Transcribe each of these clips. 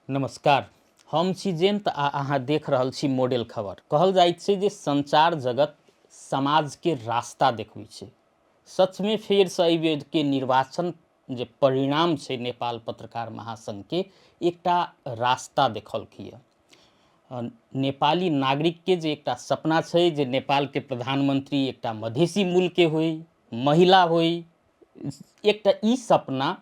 नमस्कार, हम छी जयंत आ अहाँ देख रहल छी मॉडल खबर। कहल जाइत छै जे संचार जगत समाज के रास्ता देखबै छै। सच में फेर से एहि बेर के निर्वाचन जे परिणाम छै नेपाल पत्रकार महासंघ के एकटा रास्ता देखलखिए। नेपाली नागरिक के जे एकटा सपना छै जे नेपाल के प्रधानमंत्री एकटा मधेसी मूल के होई, महिला होई, एकटा ई सपना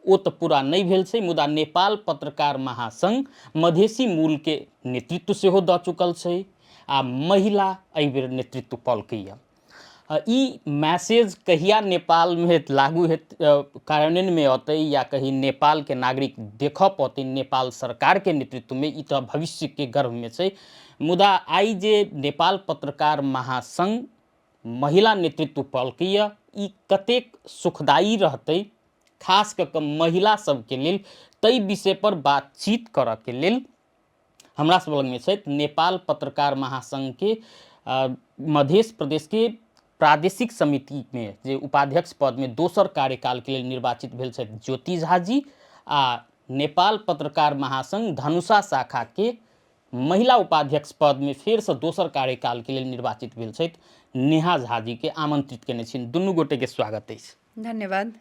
ओ तऽ पूरा नहीं भेल छै, मुदा नेपाल पत्रकार महासंघ मधेसी मूल के नेतृत्व सेहो दऽ चुकल छै आ महिला एहि बेर नेतृत्व पलकैया। ई मैसेज कहिया नेपाल में लागू हेत कार्यान्वयन में अतै या कहीं नेपाल के नागरिक देख पौते नेपाल सरकार के नेतृत्व में, ई तो भविष्य के गर्भ में छै। मुदा आई जे नेपाल पत्रकार महासंघ महिला नेतृत्व पलकैया, ई कतेक सुखदायी रहतै खास कऽ महिला सबके लेल, तई विषय पर बातचीत करऽ के लेल हमरा सब लग में छै नेपाल पत्रकार महासंघ के मध्य प्रदेश के प्रादेशिक समिति में जे उपाध्यक्ष पद में दोसर कार्यकाल के लेल निर्वाचित भेल छथि ज्योति झा जी, आ नेपाल पत्रकार महासंघ धनुषा शाखा के महिला उपाध्यक्ष पद में फेर से दोसर कार्यकाल के लेल निर्वाचित भेल छथि नेहा झा जी के आमंत्रित केने छी। दुनू गोटे के स्वागत अछि। धन्यवाद।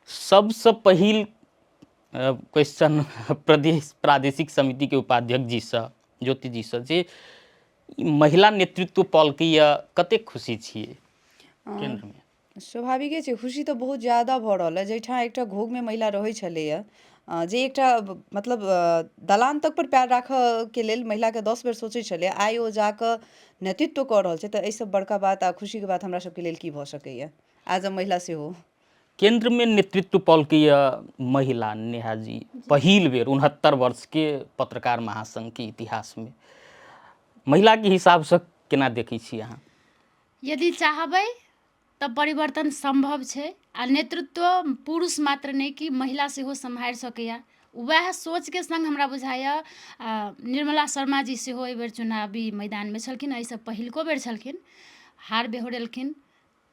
सबसे पहिल क्वेश्चन प्रादेशिक समिति के उपाध्यक्ष जी से, ज्योति जी से, जे महिला नेतृत्व पलकैया, कते खुशी छियै केंद्र में? स्वाभाविके छै, खुशी तऽ बहुत ज्यादा भऽ रहल है। जहिठाम एकटा घोग में महिला रहै छलैया, जे एकटा मतलब दलान तक पर पैर राखऽ के लेल महिला के 10 बेर सोचै छलै, आइ ओ जाकऽ नेतृत्व कऽ रहल छै, तऽ एहिसँ बड़का बात आ खुशी के बात हमरा सबके लेल की भऽ सकैया। एज अ महिला सेहो केंद्र में नेतृत्व पलकैया महिला नेहा जी, पहिल बेर 69 वर्ष के पत्रकार महासंघ के इतिहास में। महिला के हिसाब से केना देखै छी अहाँ? यदि चाहबै तऽ परिवर्तन संभव छै, आ नेतृत्व पुरुष मात्र नहीं कि महिला सेहो सम्हारि सकैया। वएह सोच के संग हमरा बुझाइया निर्मला शर्मा जी सेहो एहि बेर चुनावी मैदान में छलखिन। एहिसँ पहिलको बेर छलखिन, हार बेहोरेलखिन,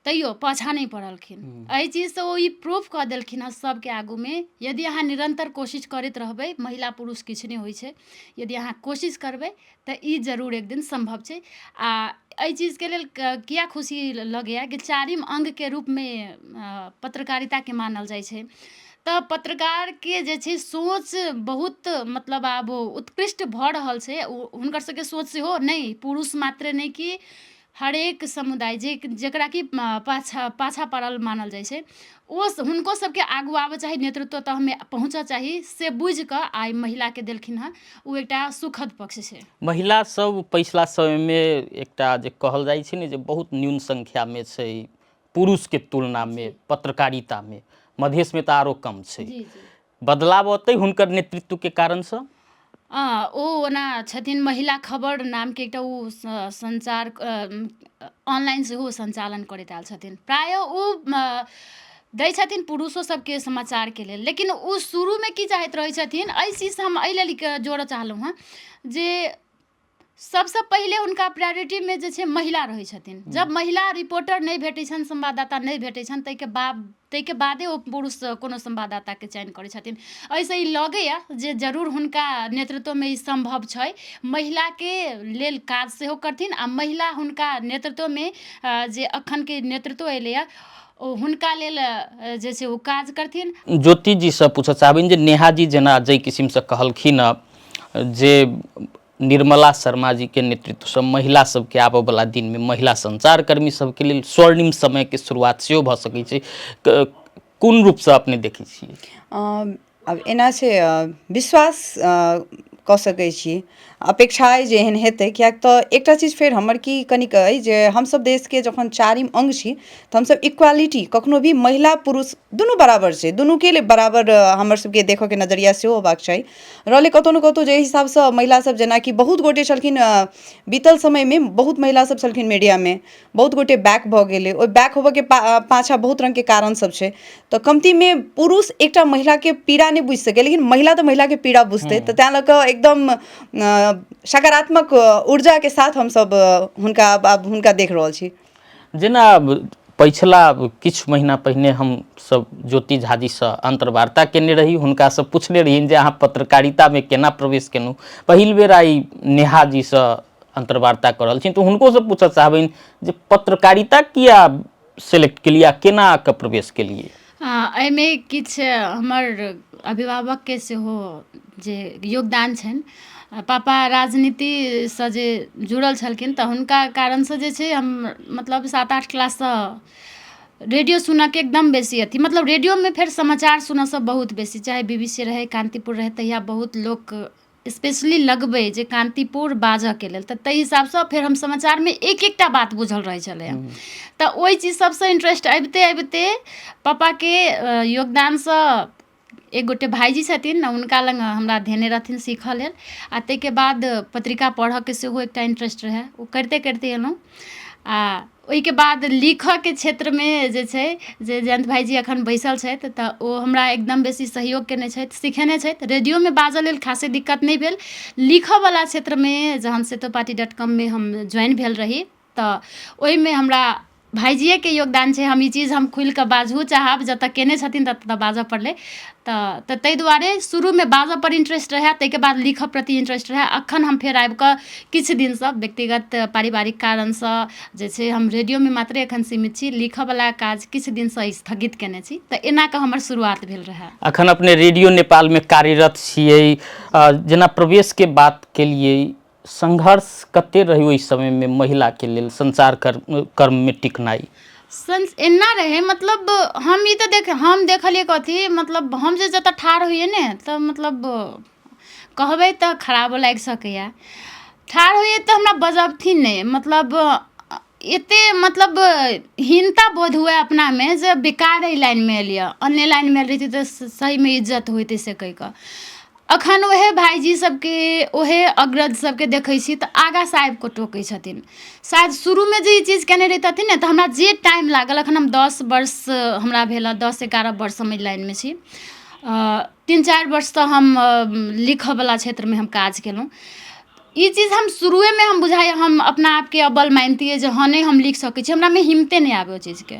तैयो पाछा नहीं पड़लखिन। एहि चीज से ओ ई प्रूफ कऽ देलखिन हँ सबके आगू में, यदि अहाँ निरंतर कोशिश करैत रहबै, महिला पुरुष किछु नहीं होइ छै, यदि अहाँ कोशिश करबै तऽ ई जरूर एक दिन संभव छै। आ एहि चीज के लेल किया खुशी लगैया कि 4म अंग के रूप में पत्रकारिता के मानल जाइ छै, तऽ पत्रकार के जे छै सोच बहुत मतलब आब उत्कृष्ट भऽ रहल छै। हुनकर सबके सोच सेहो नहीं, पुरुष मात्र नहीं कि हरेक समुदाय जेकरा कि पाछा पड़ल मानल जाइ छै, ओ हुनको सबके आगू आबऽ चाही, नेतृत्व तह में पहुँचऽ चाही, से बुझि कऽ आइ महिला के देलखिन हँ। ओ एकटा सुखद पक्ष छै। महिला सब पिछला समय में एकटा जे कहल जाइ छै ने, जे बहुत न्यून संख्या में छै पुरुष के तुलना में पत्रकारिता में, मधेश में तो आरो कम छै। बदलाव अतै हुनकर नेतृत्व के कारण से? ओ ओना छथिन, महिला खबर नाम के एकटा ओ संचार ऑनलाइन सेहो संचालन करैत आयल छथिन। प्रायः ओ दै छथिन पुरुषो सबके समाचार के लेल, लेकिन ओ शुरू में की चाहैत रहै छथिन, एहि चीज हम एहि लेल जोड़ऽ चाहलहुँ हँ जे सबसे पहिले हुनका प्रायोरिटी में जे छै महिला रहै छथिन। जब महिला रिपोर्टर नहीं भेटै छनि, संवाददाता नहीं भेटै छनि, ताहिके बादे ओ पुरुष कोनो संवाददाता के चयन करै छथिन। एहिसँ ई लगैया जे जरूर हुनका नेतृत्व में ई संभव छै, महिला के लेल काज सेहो करथिन, आ महिला हुनका नेतृत्व में जे अखन के नेतृत्व एलैया हुनका लेल जे छै ओ काज करथिन। ज्योति जी से पूछऽ चाहबिन जे नेहा जी जेना जै किस्म से कहलखिन जे निर्मला शर्मा जी के नेतृत्व से महिला सबके आबऽ वाला दिन में महिला संचारकर्मी सबके लेल स्वर्णिम समय के शुरुआत सेहो भऽ सकै छै, कोन रूप से अपने देखै छियै? अब एना छै, विश्वास कऽ सकै छी, अपेक्षा अइ जे एहन हेतै। किएक तऽ एकटा चीज फेर हमर की कनिक अइ जे हमसब देश के जखन 4म अंग छी, तऽ हमसब इक्वालिटी, कखनो भी महिला पुरुष दुनू बराबर छै, दुनू के लिए बराबर हमर सबके देखऽ के नजरिया सेहो होबाक चाही। रहलै कतौ न कतौ जे हिसाब से महिला सब, जेनाकि बहुत गोटे छलखिन बीतल समय में, बहुत महिला सब छलखिन मीडिया में, बहुत गोटे बैक भऽ गेलै। ओहि बैक होबऽ के पाछा बहुत रंग के कारण सब छै। तऽ कमती में पुरुष एकटा महिला के पीड़ा नहीं बुझि सकै, लेकिन महिला तऽ महिला के पीड़ा बुझतै। तऽ तैं लऽ कऽ एकदम सकारात्मक ऊर्जा के साथ हमसब हुनका देख रहल छी। जेना पिछला किछु महीना पहिने हम सब ज्योति झा जी से अंतर्वार्ता केने रही, हुनका से पूछने रही जे अहाँ पत्रकारिता में केना प्रवेश केनु। पहिल बेर आई नेहा जी से अंतर्वार्ता कर रहल छी, तो हुनको से पूछऽ चाहबनि जे पत्रकारिता किया सेलेक्ट केलिए, केना के प्रवेश केलिए। एहिमे किछु हमर अभिभावकके सेहो जे योगदान छनि। पापा राजनीतिसँ जे जुड़ल छलखिन तऽ हुनका कारणसँ जे छै हम मतलब 7-8 क्लाससँ रेडियो सुनऽके एकदम बेसी अथी, मतलब रेडियोमे फेर समाचार सुनऽसँ बहुत बेसी, चाहे BBC रहै, कान्तिपुर रहै, तहिया बहुत लोक स्पेशली लगबै जे कान्तिपुर बाजऽके लेल, तऽ ताहि हिसाबसँ फेर हम समाचारमे एक एकटा बात बुझल रहै छलैए। तऽ ओहि चीज सबसँ इंटरेस्ट अबिते अबिते पापाके योगदानसँ एक गोटे भाईजी छथिन, हुनका लग हमरा धेने रहथिन सीखऽ लेल, आ ताहिके बाद पत्रिका पढ़ऽके सेहो एकटा इंटरेस्ट रहै, ओ करिते करिते एलहुँ। आ ओहिके बाद लिखऽके क्षेत्रमे जे छै जे जयंत भाईजी एखन बैसल छथि तऽ ओ हमरा एकदम बेसी सहयोग केने छथि, सिखेने छथि। रेडियोमे बाजऽ लेल खासे दिक्कत नहि भेल, लिखऽवला क्षेत्रमे जहन सेतोपाटी.com में हम ज्वाइन भेल रही तऽ ओहिमे हमरा भाईजिएके योगदान छै। हम ई चीज हम खुलि कऽ बाजहु चाहब, जतऽ केने छथिन ततऽ बाजऽ पड़लै। तऽ ताहि दुआरे शुरूमे बाजऽ पर इंटरेस्ट रहै, ताहिके बाद लिखऽ प्रति इंटरेस्ट रहै। अखन हम फेर आबि कऽ किछु दिनसँ व्यक्तिगत पारिवारिक कारणसँ जे छै हम रेडियोमे मात्रे एखन सीमित छी, लिखऽवला काज किछु दिनसँ स्थगित केने छी। तऽ एना कऽ हमर शुरुआत भेल रहै। अखन अपने रेडियो नेपालमे कार्यरत छियै, जेना प्रवेशके बात केलिए, संघर्ष कते रही ओहि समयमे महिलाके लेल संचार कर्ममे टिकनाइ? एना रहे, मतलब हम ई तऽ हम देखलिए कथी, मतलब हम जे जतऽ ठाढ़ होइए ने तऽ मतलब कहबै तऽ खराबो लागि सकैए। ठाढ़ होइए तऽ हमरा बजबथिन नहि, मतलब एते मतलब हीनता बोध हुए अपनामे जे बेकार एहि लाइनमे एलिए, अन्य लाइनमे आयल रहिती तऽ सहीमे इज्जत होइते से कहि कऽ। अखन ओहे भाईजी सबके, ओहे अग्रज सबके देखै छी तऽ आगाँसँ आबि कऽ टोकै छथिन। शायद शुरूमे जे ई चीज केने रहितथिन ने तऽ हमरा जे टाइम लागल, अखन हम 10 वर्ष हमरा भेल, 10-11 वर्ष हम एहि लाइनमे छी। 3-4 वर्षसँ हम लिखऽवला क्षेत्रमे हम काज केलहुँ। ई चीज हम शुरुएमे हम बुझाइए हम अपना आपके अब्बल मानतियै जे हाँ नहि हम लिख सकै छी, हमरामे हिम्मते नहि आबै ओ चीजके।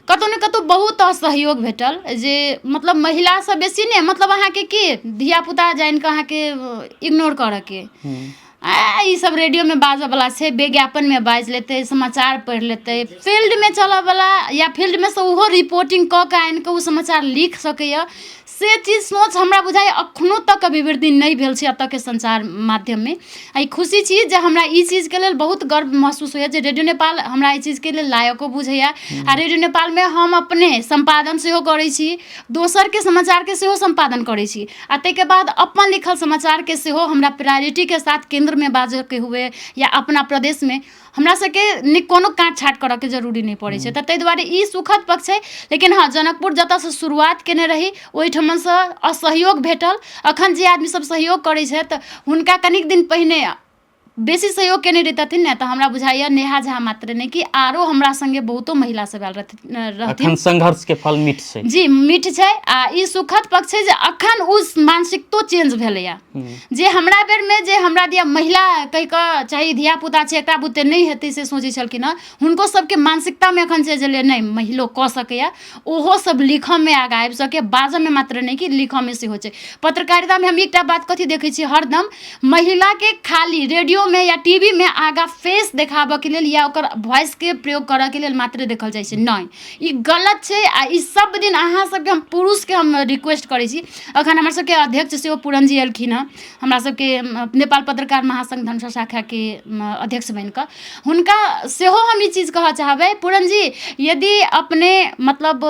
कतहु ने कतहु बहुत असहयोग भेटल, जे मतलब महिलासँ बेसी नहि, मतलब अहाँके की धियापुता जानि कऽ अहाँके इग्नोर करऽके, ई सब रेडियोमे बाजऽवला छै, विज्ञापनमे बाजि लेतै, समाचार पढ़ि लेतै, फील्डमे चलऽवला या फील्डमे सँ ओहो रिपोर्टिंग कऽ कऽ आनि कऽ ओ समाचार लिख सकैए, से चीज सोच हमरा बुझाइए अखनो तक अभिवृद्धि नहि भेल छै एतऽके संचार माध्यममे। आ खुशी छी जे हमरा ई चीजके लेल बहुत गर्व महसूस होइए जे रेडियो नेपाल हमरा ई चीजके लेल लायको बुझैए। आ रेडियो नेपालमे हम अपने संपादन सेहो करै छी, दोसरके समाचारके सेहो संपादन करै छी, आ ताहिके बाद अपन लिखल समाचारके सेहो हमरा प्रायोरिटीके साथ केंद्रमे बाजऽके हुए या अपना प्रदेशमे, हमरा सबके कोनो काट छाट करऽके जरूरी नहि पड़ै छै। तऽ ताहि दुआरे ई सुखद पक्ष छै। लेकिन हाँ, जनकपुर जतऽसँ शुरुआत केने रही ओहिठमनसँ असहयोग भेटल। अखन जे आदमी सब सहयोग करै छथि हुनका कनिक दिन पहिने बेसी सहयोग केने रहितथिन ने तऽ हमरा बुझाइए नेहा झा मात्र नहि कि आरो हमरा संगे बहुतो महिला सब आयल रहथिन। अखन संघर्षके फल मीठ छै। जी मीठ छै। आ ई सुखद पक्ष छै जे अखन उस मानसिकतो चेंज भेलैए, जे हमरा बेरमे जे हमरा दिया महिला कहि कऽ चाहे धियापुता छै एकरा बुते नहि हेतै से सोचै छलखिन हँ, हुनको सबके मानसिकतामे एखन छै जे नहि महिलो कऽ सकैए, ओहो सब लिखऽमे आगाँ आबि सकै, बाजऽमे मात्र नहि कि लिखऽमे सेहो छै। पत्रकारितामे हम एकटा बात कथी देखै छियै हरदम, महिलाके खाली रेडियोमे या टीवीमे आगाँ फेस देखाबऽके लेल या ओकर वॉइसके प्रयोग करऽके लेल मात्र देखल जाइ छै, नहि, ई गलत छै। आ ई सब दिन अहाँ सबके हम पुरुषके हम रिक्वेस्ट करै छी, अखन हमर सबके अध्यक्ष सेहो पूरन जी एलखिन हँ, हमरा सबके नेपाल पत्रकार महासंघ धनुषा शाखाके अध्यक्ष बनि कऽ, हुनका सेहो हम ई चीज कहऽ चाहबै, पूरन जी यदि अपने मतलब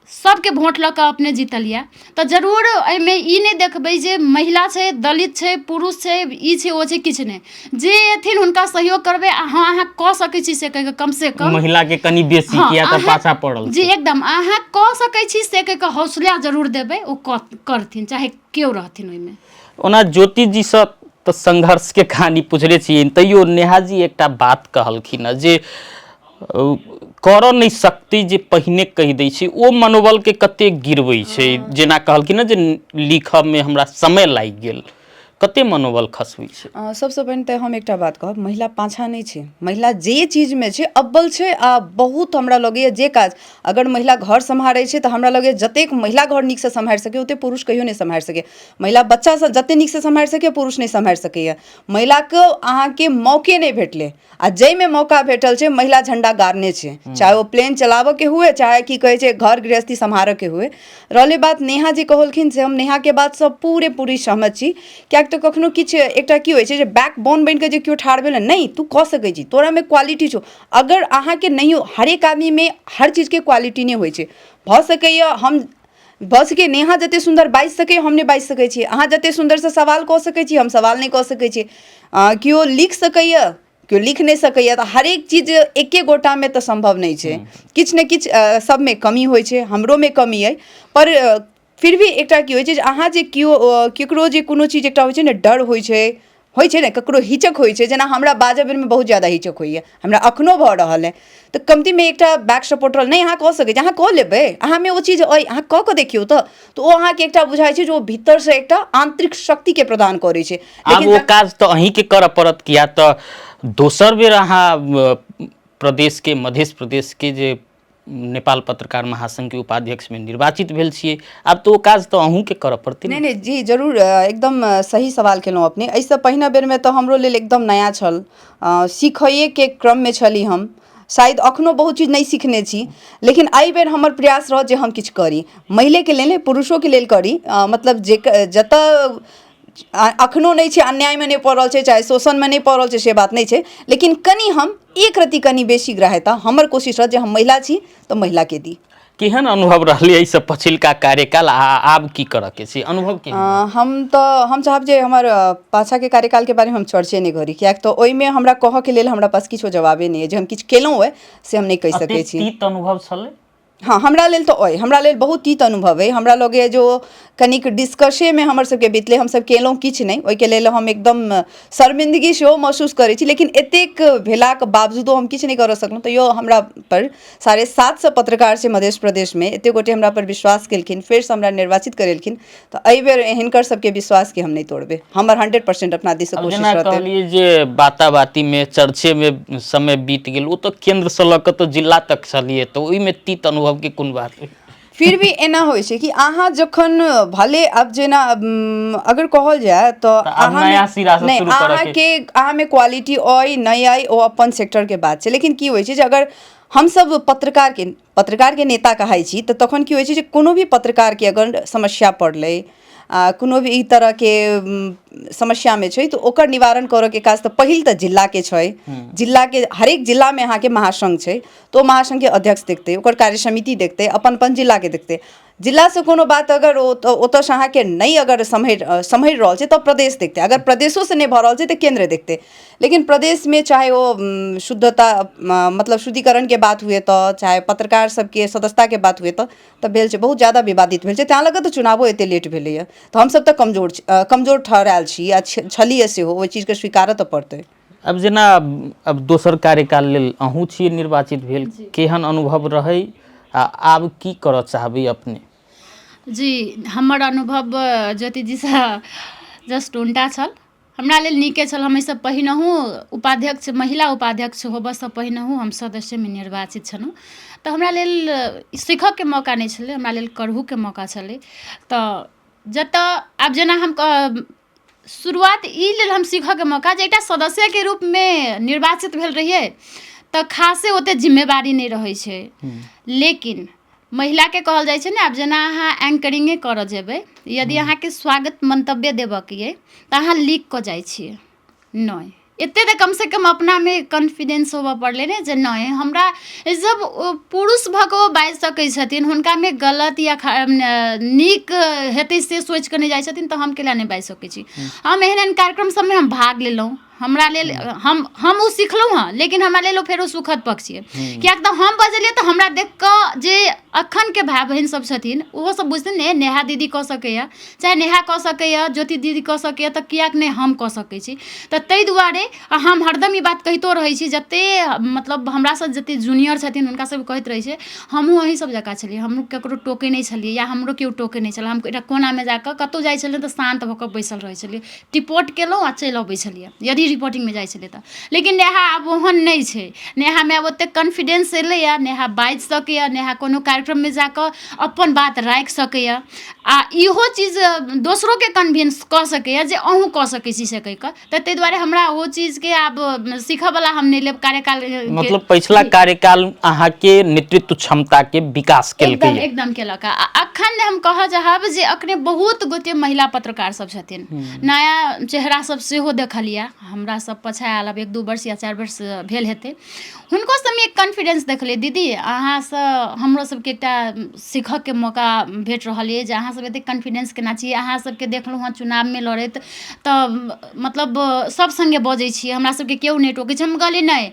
सबके वोट लऽ कऽ अपने जीतलिए तऽ जरूर एहिमे ई नहि देखबै जे महिला छै, दलित छै, पुरुष छै, ई छै ओ छै, किछु नहि, जे एथिन हुनका सहयोग करबै। आ हाँ अहाँ कऽ सकै छी से कहि कऽ कम से कम महिलाके कनि बेसी किया तऽ पाछा पड़ल जी एकदम अहाँ कऽ सकै छी से कहि कऽ हौसला जरूर देबै, ओ करथिन चाहे केओ रहथिन ओहिमे। ओना ज्योति जीसँ तऽ संघर्षके कहानी पुछले छियै, तैयो नेहा जी एकटा बात कहलखिन हँ जे करऽ नहि सकतै जे पहिने कहि दै छै, ओ मनोबलके कते गिरबै छै। जेना कहलखिन हँ जे लिखऽमे हमरा समय लागि गेल, कते मनोबल खसबै छै? सबसँ पहिने तऽ हम एकटा बात कहब, महिला पाछाँ नहि छै। महिला जे चीजमे छै अव्वल छै, आ बहुत हमरा लगैए जे काज अगर महिला घर सम्हारै छै तऽ हमरा लगैए जतेक महिला घर नीकसँ सम्हारि सकै ओतेक पुरुष कहियो नहि सम्हारि सकै। महिला बच्चासँ जतेक नीकसँ सम्हारि सकै पुरुष नहि सम्हारि सकैए। महिलाके अहाँके मौके नहि भेटलै, आ जाहिमे मौका भेटल छै महिला झंडा गाड़ने छै, चाहे ओ प्लेन चलाबऽके हुए चाहे की कहै छै घर गृहस्थी सम्हारऽके हुए। रहलै बात नेहा जे कहलखिन से हम नेहाके बातसँ पूरी सहमत छी। किएक तऽ कखनो किछु एकटा की होइ छै जे बैकबोन बनि कऽ जे केओ ठाढ़ भेल नहि तू कऽ सकै छी, तोरामे क्वालिटी छौ। अगर अहाँके नहियो, हरेक आदमीमे हर चीजके क्वालिटी नहि होइ छै। भऽ सकैए हम भऽ सकै नेहा जतेक सुन्दर बाजि सकैए हम नहि बाजि सकै छी, अहाँ जतेक सुन्दरसँ सवाल कऽ सकै छी हम सवाल नहि कऽ सकै छी, केओ लिख सकैए केओ लिख नहि सकैए। तऽ हरेक चीज एके गोटामे तऽ सम्भव नहि छै, किछु ने किछु सबमे कमी होइ छै, हमरोमे कमी अइ। पर फिर भी एकटा की होइ छै जे अहाँ जे केकरो जे कोनो चीज एकटा होइ छै ने डर होइ छै ने, ककरो हिचक होइ छै, जेना हमरा बाजऽ बेरमे बहुत ज्यादा हिचक होइए, हमरा एखनो भऽ रहल अइ। तऽ कमतीमे एकटा बैक सपोर्टर नहि अहाँ कऽ सकै छी, अहाँ कऽ लेबै, अहाँमे ओ चीज अइ, अहाँ कऽ कऽ देखियौ तऽ ओ अहाँके एकटा बुझाइ छै जे ओ भीतरसँ एकटा आन्तरिक शक्तिके प्रदान करै छै। आब ओ काज तऽ अहीँके करऽ पड़त, किया तऽ दोसर बेर अहाँ प्रदेशके मध्य प्रदेशके जे नेपाल पत्रकार महासंघके उपाध्यक्षमे निर्वाचित भेल छियै, आब तऽ ओ काज तऽ अहूँके करऽ पड़तै ने? नहीं जी जरूर, एकदम सही सवाल केलहुँ अपने। एहिसँ पहिने बेरमे तऽ हमरो लेल एकदम नया छल, सिखैएके क्रममे छली हम, शायद एखनो बहुत चीज नहि सिखने छी। लेकिन एहि बेर हमर प्रयास रहत जे हम किछु करी, महिलेके लेल नहि पुरुषोके लेल करी। मतलब जे जतऽ एखनो नहि छै, अन्यायमे नहि पड़ल छै, चाहे शोषणमे नहि पड़ल छै, से बात नहि छै, लेकिन कनि हम एक रत्ती कनि बेसी ग्राह्यता हमर कोशिश रहत जे हम महिला छी तऽ महिलाके दी। केहन अनुभव रहलै एहिसँ पछिलका कार्यकाल, आ आब की करऽके छै, अनुभव केहन? हम चाहब जे हमर पाछाके कार्यकालके बारेमे हम चर्चे नहि करी, किएक तऽ ओहिमे हमरा कहऽके लेल हमरा पास किछो जवाबे नहि अइ। जे हम किछु केलहुँ अइ से हम नहि कहि सकै छी। तीत अनुभव छलै? हाँ, हमरा लेल तऽ अइ, हमरा लेल बहुत तीत अनुभव अइ। हमरा लगैए जे ओ कनिक डिस्कसेमे हमर सबके बीतलै, हमसब केलहुँ किछु नहि, ओहिके लेल हम एकदम शर्मिंदगी सेहो महसूस करै छी। लेकिन एतेक भेलाके बावजूदो हम किछु नहि करऽ सकलहुँ। तैयो हमरा पर 750 पत्रकार छै मध्य प्रदेशमे, एतेक गोटे हमरा पर विश्वास केलखिन, फेरसँ हमरा निर्वाचित करेलखिन। तऽ एहि बेर हिनकर सबके विश्वासके हम नहि तोड़बै, हमर 100% अपना दिससँ कोशिश रहतै। जेना कहलियै जे बाताबातीमे चर्चेमे समय बीत गेल, ओ तऽ केंद्रसँ लऽ कऽ तऽ जिला तक छलियै, तऽ ओहिमे तीत अनुभवके कोन बात अइ? फिर भी एना होइ छै कि अहाँ जखन भले आब जेना अगर कहल जाय तऽ अहाँमे क्वालिटी अइ नहि अइ ओ अपन सेक्टरके बात छै। लेकिन की होइ छै जे अगर हमसब पत्रकारके नेता कहै छी तऽ तखन की होइ छै जे कोनो भी पत्रकारके अगर समस्या पड़लै, कोनो भी ई तरहके समस्यामे छै तऽ ओकर निवारण करऽके काज तऽ पहिल तऽ जिलाके छै। जिलाके हरेक जिलामे अहाँके महासंघ छै, तऽ ओ महासंघके अध्यक्ष देखतै, ओकर कार्य समिति देखतै, अपन जिलाके देखतै। जिलासँ कोनो बात अगर ओतऽसँ अहाँके नहि अगर सम्हरि रहल छै तऽ प्रदेश देखतै, अगर प्रदेशोसँ नहि भऽ रहल छै तऽ केन्द्र देखतै। लेकिन प्रदेशमे चाहे ओ शुद्धता मतलब शुद्धिकरणके बात हुए तऽ, चाहे पत्रकार सबके सदस्यताके बात हुए तऽ भेल छै, बहुत ज्यादा विवादित भेल छै। तेँ लऽ कऽ तऽ चुनावो एतेक लेट भेलैए। तऽ हमसब तऽ कमजोर ठहरायल छी, आ छलिए सेहो, ओहि चीजके स्वीकारऽ तऽ पड़तै। अब जेना अब दोसर कार्यकाल लेल अहूँ छियै निर्वाचित भेल, केहन अनुभव रहै, आ आब की करऽ चाहबै अपने? जी हमर अनुभव ज्योतिजीसँ जस्ट उल्टा छल। हमरा लेल नीके छल। हम एहिसँ पहिनहु महिला उपाध्यक्ष होबऽसँ पहिनहु हम सदस्यमे निर्वाचित छलहुँ। तऽ हमरा लेल सीखऽके मौका नहि छलै, हमरा लेल करहूके मौका छलै। तऽ जतऽ आब जेना हम शुरुआत ई लेल हम सीखऽके मौका जे एकटा सदस्यके रूपमे निर्वाचित भेल रहियै तऽ खासे ओतेक जिम्मेवारी नहि रहै छै। लेकिन महिलाके कहल जाइ छै ने, आब जेना अहाँ एंकरिंगे करऽ जेबै, यदि अहाँके स्वागत मंतव्य देबऽके अइ तऽ अहाँ लिख कऽ जाइ छियै नहि, एतेक तऽ कमसँ कम अपनामे कॉन्फिडेंस होबऽ पड़लै ने जे नहि हमरा जब पुरुष भऽ कऽ ओ बाजि सकै छथिन, हुनकामे गलत या नीक हेतै से सोचि कऽ नहि जाइ छथिन तऽ हम कैला नहि बाजि सकै छी। हम एहन कार्यक्रम सबमे हम भाग लेलहुँ, हमरा लेल हम उ सिखलहुँ हँ, लेकिन हमरा लेल फेरो सुखद पक्ष छै। किएक तऽ हम बजलियै तऽ हमरा देख कऽ जे अखनके भाय बहिन सब छथिन ओहो सब बुझथिन ने नेहा दीदी कऽ सकैए, चाहे नेहा कऽ सकैए, ज्योति दीदी कऽ सकैए, तऽ किएक नहि हम कऽ सकै छी। तऽ ताहि दुआरे हम हरदम ई बात कहितो रहै छी, जतेक मतलब हमरासँ जतेक जूनियर छथिन हुनका सब कहैत रहै छै, हमहूँ अहीं सब जकाँ छलियै, हमहूँ ककरो टोकै नहि छलियै या हमरो केओ टोकै नहि छलै। हम एकटा कोनामे जाकऽ कतहु जाइ छलियै तऽ शान्त भऽ कऽ बैसल रहै छलियै, रिपोर्ट केलहुँ आ चलि अबै छलियै यदि रिपोर्टिंगमे जाइ छलियै तऽ। लेकिन नेहा आब ओहन नहि छै, नेहामे आब ओतेक कॉन्फिडेंस एलैए, नेहा बाजि सकैए, नेहा कोनो कार्यक्रममे जाकऽ अपन बात राखि सकैए आ इहो चीज दोसरोके कन्विंस कऽ सकैए जे अहूँ कऽ सकै छी से कहि कऽ। तऽ ताहि दुआरे हमरा ओ चीजके आब सीखऽवला हम नहि लेब कार्यकाल मतलब पिछला कार्यकाल अहाँके नेतृत्व क्षमता के विकास केलकै। एकदम केलक। आ अखन हम कहऽ चाहब जे अखने बहुत गोटे महिला पत्रकार सब छथिन, नया चेहरा सब सेहो देखलिए, हमरा सब पाछा आयल, अब 1-2 वर्ष या 4 वर्ष भेल हेतै, हुनको सबमे एक कॉन्फिडेंस देखलिए। दीदी अहाँसँ हमरो सबके एकटा सीखऽके मौका भेट रहल अछि जे अहाँ सब एतेक कॉन्फिडेंस केना छी। अहाँ सबके देखलहुँ हँ चुनावमे लड़ैत तऽ मतलब सब संगे बजै छियै, हमरा सबके केओ नहि टोकै छै। हम कहलिए नहि,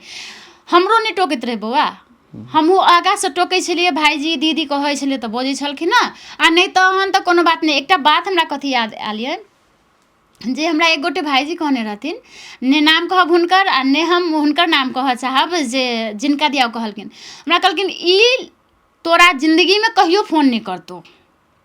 हमरो नहि टोकैत रहै बौआ, हमहूँ आगाँसँ टोकै छलियै, भाइजी दीदी कहै छलियै तऽ बजै छलखिन हँ, आ नहि तहन तऽ कोनो बात नहि। एकटा बात हमरा कथी याद आयल यऽ जे हमरा एक गोटे भाइजी कहने रहथिन, ने नाम कहब हुनकर आ ने हम हुनकर नाम कहऽ चाहब, जे जिनका दिया ओ कहलखिन, हमरा कहलखिन ई तोरा जिन्दगीमे कहियो फोन नहि करतौ,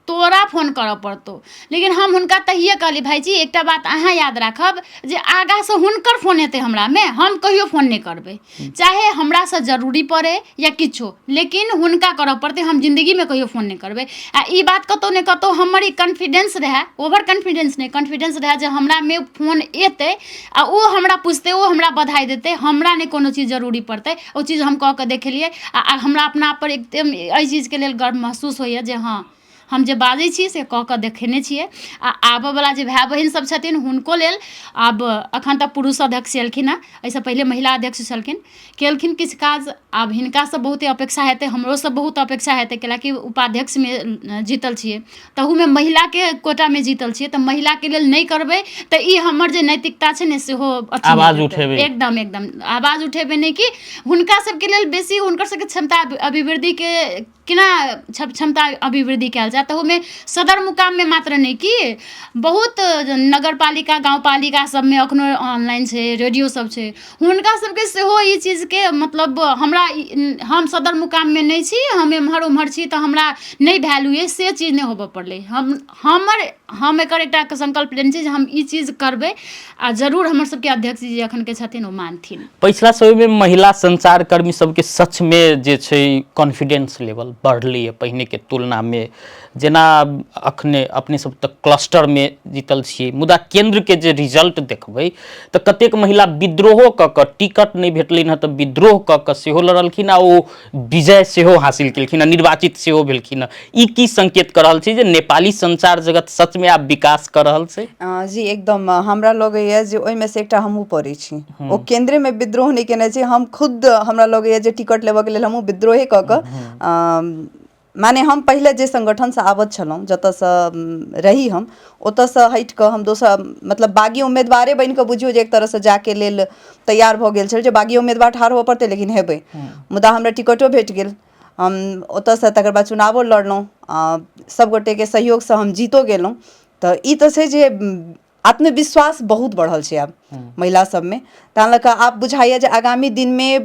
तोरा फोन करऽ पड़तौ। लेकिन हम हुनका तहिए कहली, भाइजी एकटा बात अहाँ याद राखब जे आगाँसँ हुनकर फोन एतै हमरामे, हम कहियो फोन नहि करबै, चाहे हमरासँ जरूरी पड़ै या किछो, लेकिन हुनका करऽ पड़तै, हम जिन्दगीमे कहियो फोन नहि करबै। आ ई बात कतहु ने कतहु हमर ई कॉन्फिडेंस रहै, ओवर कॉन्फिडेंस नहि, कॉन्फिडेंस रहै जे हमरामे फोन एतै आ ओ हमरा पुछतै, ओ हमरा बधाई देतै, हमरा नहि कोनो चीज जरूरी पड़तै, ओ चीज हम कऽ कऽ देखेलिए। आ हमरा अपना आपपर एकदम एहि चीजके लेल गर्व महसूस होइए जे हाँ, हम जे बाजै छी से कऽ कऽ देखेने छियै। आ आबऽवला जे भाय बहिन सब छथिन हुनको लेल आब एखन तक पुरुष अध्यक्ष एलखिन हँ, एहिसँ पहिले महिला अध्यक्ष छलखिन, केलखिन किछु काज, आब हिनकासँ बहुते अपेक्षा हेतै, हमरोसँ बहुत अपेक्षा हेतै, कैलाकि उपाध्यक्षमे जीतल छियै, तहूमे महिलाके कोटामे जीतल छियै, तऽ महिलाके लेल नहि करबै तऽ ई हमर जे नैतिकता छै ने सेहो आवाज उठेबै। एकदम एकदम आवाज उठेबै नहि कि हुनका सबके लेल बेसी हुनकर सबके क्षमता अभिवृद्धिके केना क्षमता अभिवृद्धि कयल जाय, तहूमे सदर मुकाममे मात्र नहि कि बहुत नगरपालिका गाँवपालिका सबमे एखनो ऑनलाइन छै, रेडियो सब छै, हुनका सबके सेहो ई चीजके मतलब हम सदर मुकाममे नहि छी, हम एम्हर ओम्हर छी तऽ हमरा नहि वैल्यू अइ, से चीज नहि होबऽ पड़लै। हम एकर एकटा संकल्प लेने छी जे हम ई चीज करबै आ जरूर हमर सबके अध्यक्ष जी एखनके छथिन ओ मानथिन। पिछला समयमे महिला संचारकर्मी सबके सचमे जे छै कॉन्फिडेंस लेवल बढ़लै पहिनेके तुलनामे। जेना अखने अपने सब तऽ क्लस्टरमे जीतल छियै, मुदा केंद्रके जे रिजल्ट देखबै तऽ कतेक महिला विद्रोहो कऽ कऽ, टिकट नहि भेटलनि हँ तऽ विद्रोह कऽ कऽ सेहो लड़लखिन आ ओ विजय सेहो हासिल केलखिन हँ, निर्वाचित सेहो भेलखिन हँ। ई की संकेत कऽ रहल छै जे नेपाली संचार जगत सचमे आब विकास कऽ रहल छै? जी एकदम, हमरा लगैए जे ओहिमे से एकटा हमहूँ पड़ै छी। ओ केंद्रमे विद्रोह नहि केने छै, हम खुद हमरा लगैए जे टिकट लेबऽके लेल हमहूँ विद्रोहे कऽ कऽ, माने हम पहिले जे संगठनसँ आबैत छलहुँ, जतऽसँ रही हम, ओतऽसँ हटि कऽ हम दोसर मतलब बागी उम्मीदवारे बनि कऽ बुझियौ जे एक तरहसँ जाके लेल तैयार भऽ गेल छल जे बागी उम्मीदवार ठाढ़ होबऽ पड़तै लेकिन हेबै। मुदा हमरा टिकटो भेट गेल, हम ओतऽसँ तकर बाद चुनावो लड़लहुँ, सब गोटेके सहयोगसँ हम जीतो गेलहुँ। तऽ ई तऽ छै जे आत्मविश्वास बहुत बढ़ल छै आब महिला सबमे, तहन लऽ कऽ आब बुझाइए जे आगामी दिनमे